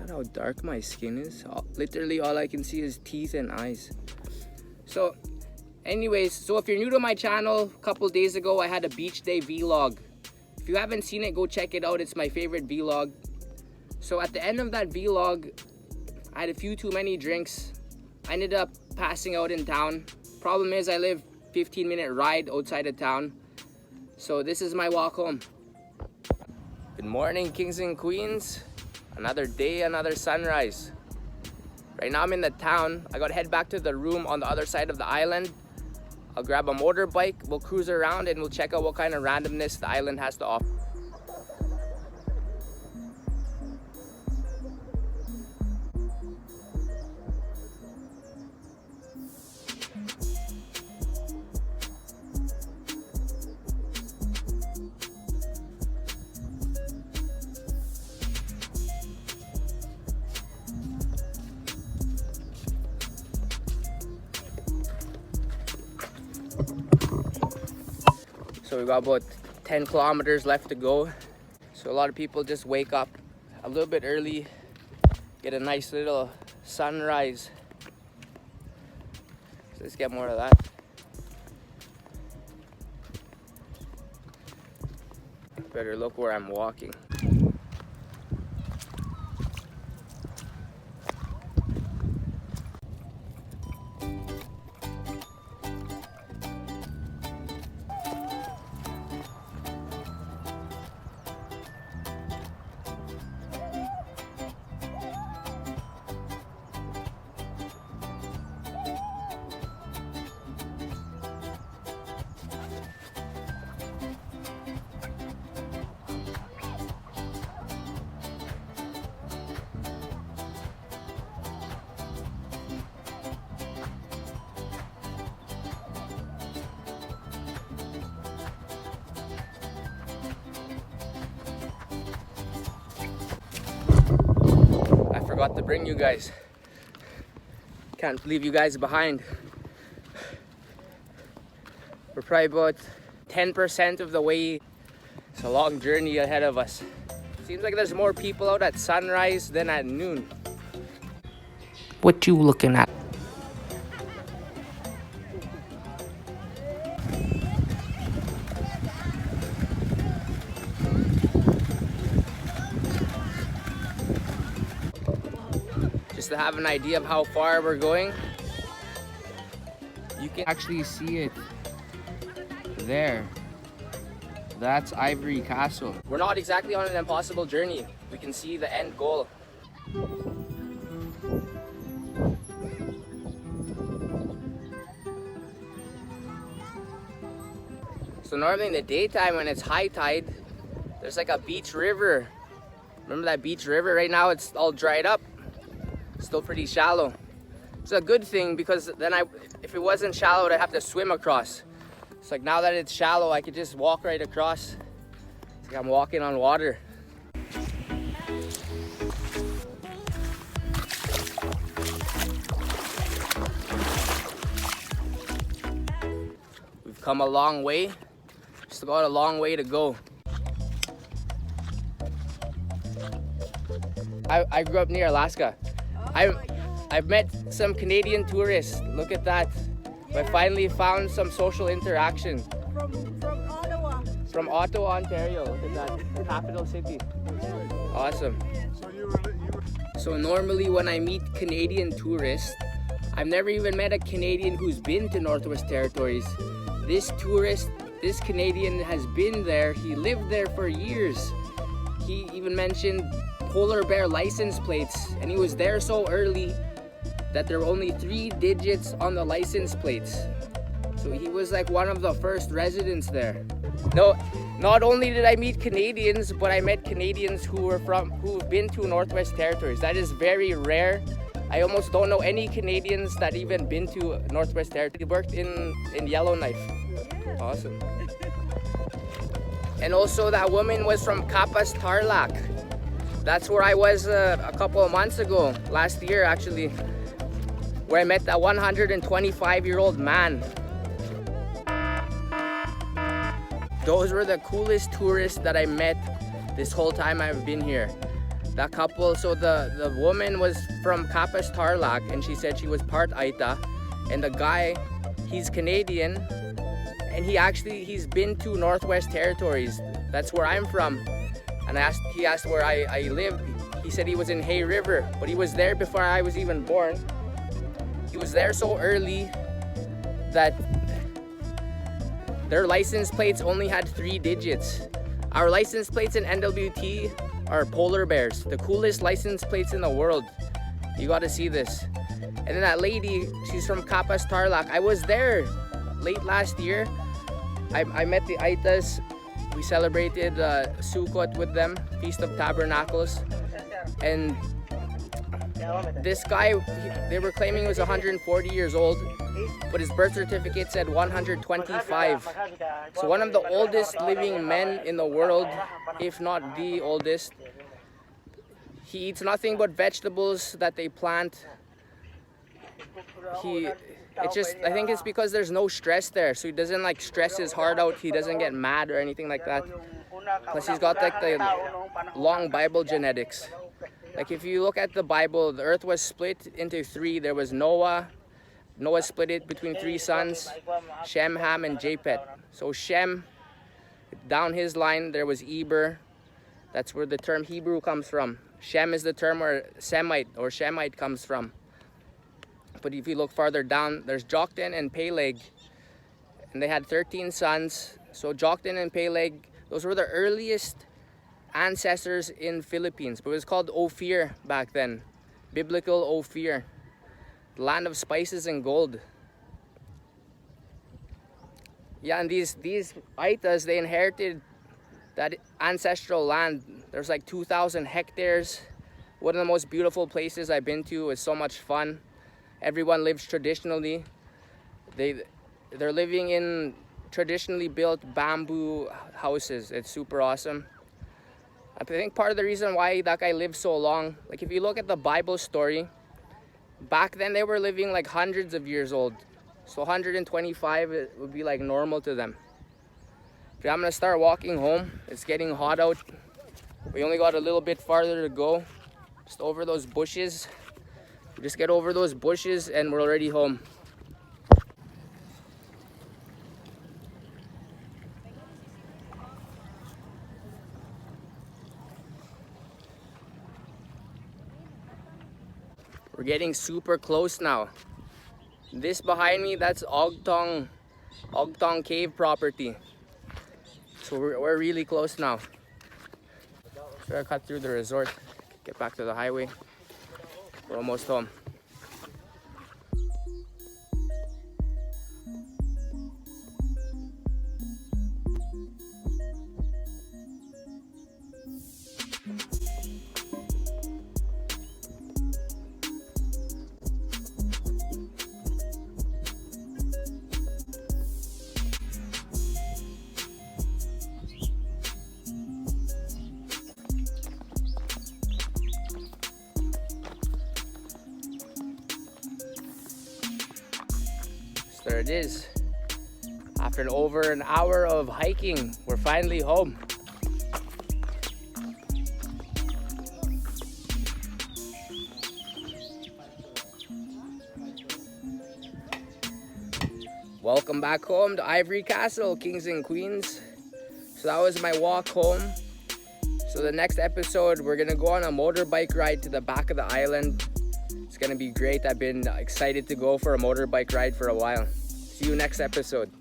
at how dark my skin is. Literally all I can see is teeth and eyes. So anyways, so if you're new to my channel, a couple days ago I had a beach day vlog. If you haven't seen it, go check it out. It's my favorite vlog. So at the end of that vlog, I had a few too many drinks. I ended up passing out in town. Problem is I live 15-minute ride outside of town. So this is my walk home. Good morning, kings and queens. Another day, another sunrise. Right now I'm in the town. I gotta head back to the room on the other side of the island. I'll grab a motorbike, we'll cruise around and we'll check out what kind of randomness the island has to offer. So we got about 10 kilometers left to go. So a lot of people just wake up a little bit early, get a nice little sunrise. So let's get more of that. Better look where I'm walking. Forgot to bring you guys. Can't leave you guys behind. We're probably about 10% of the way. It's a long journey ahead of us. Seems like there's more people out at sunrise than at noon. What you looking at? Just to have an idea of how far we're going, you can actually see it there. That's Ivory Castle. We're not exactly on an impossible journey. We can see the end goal. So normally in the daytime when it's high tide, there's like a beach river. Remember that beach river? Right now it's all dried up. Still pretty shallow. It's a good thing because then if it wasn't shallow, I'd have to swim across. It's like now that it's shallow, I could just walk right across. It's like I'm walking on water. We've come a long way. Still got a long way to go. I grew up near Alaska. I've met some Canadian tourists. Look at that. I finally found some social interaction. From Ottawa. From Ottawa, Ontario. Look at that. The capital city. Awesome. So normally when I meet Canadian tourists, I've never even met a Canadian who's been to Northwest Territories. This Canadian has been there. He lived there for years. He even mentioned polar bear license plates, and he was there so early that there were only 3 digits on the license plates. So he was like one of the first residents there. No, not only did I meet Canadians, but I met Canadians who've been to Northwest Territories. That is very rare. I almost don't know any Canadians that even been to Northwest Territories. He worked in Yellowknife. Yeah. Awesome. And also that woman was from Kapas Tarlac. That's where I was a couple of months ago, last year actually, where I met that 125-year-old man. Those were the coolest tourists that I met this whole time I've been here. That couple, so the woman was from Kapas Tarlac, and she said she was part Aita, and the guy, he's Canadian, and he's been to Northwest Territories. That's where I'm from. And he asked where I lived. He said he was in Hay River, but he was there before I was even born. He was there so early that their license plates only had 3 digits. Our license plates in NWT are polar bears, the coolest license plates in the world. You got to see this. And then that lady, she's from Kapas Tarlac. I was there late last year. I met the Aitas. We celebrated Sukkot with them, Feast of Tabernacles. And this guy, they were claiming he was 140 years old, but his birth certificate said 125. So one of the oldest living men in the world, if not the oldest. He eats nothing but vegetables that they plant. I think it's because there's no stress there, so he doesn't like stress his heart out. He doesn't get mad or anything like that. Plus he's got like the long Bible genetics. Like if you look at the Bible, the earth was split into 3. There was Noah. Noah split it between 3 sons, Shem, Ham, and Japheth. So Shem, down his line, there was Eber. That's where the term Hebrew comes from. Shem is the term where Semite or Shemite comes from. But if you look farther down, there's Joktan and Peleg. And they had 13 sons. So Joktan and Peleg, those were the earliest ancestors in Philippines. But it was called Ophir back then. Biblical Ophir. The land of spices and gold. Yeah, and these Aitas, they inherited that ancestral land. There's like 2,000 hectares. One of the most beautiful places I've been to. It's so much fun. Everyone lives traditionally. They're living in traditionally built bamboo houses. It's super awesome. I think part of the reason why that guy lived so long, like if you look at the Bible story, back then they were living like hundreds of years old. So 125 would be like normal to them. Okay, I'm gonna start walking home. It's getting hot out. We only got a little bit farther to go. Just over those bushes. We just get over those bushes and we're already home. We're getting super close now. This behind me, that's Ogtong Cave property. So we're really close now. Gotta cut through the resort, get back to the highway. We're almost home. There it is. After over an hour of hiking, we're finally home. Welcome back home to Ivory Castle, kings and queens. So that was my walk home. So the next episode, we're gonna go on a motorbike ride to the back of the island. It's gonna be great. I've been excited to go for a motorbike ride for a while. See you next episode.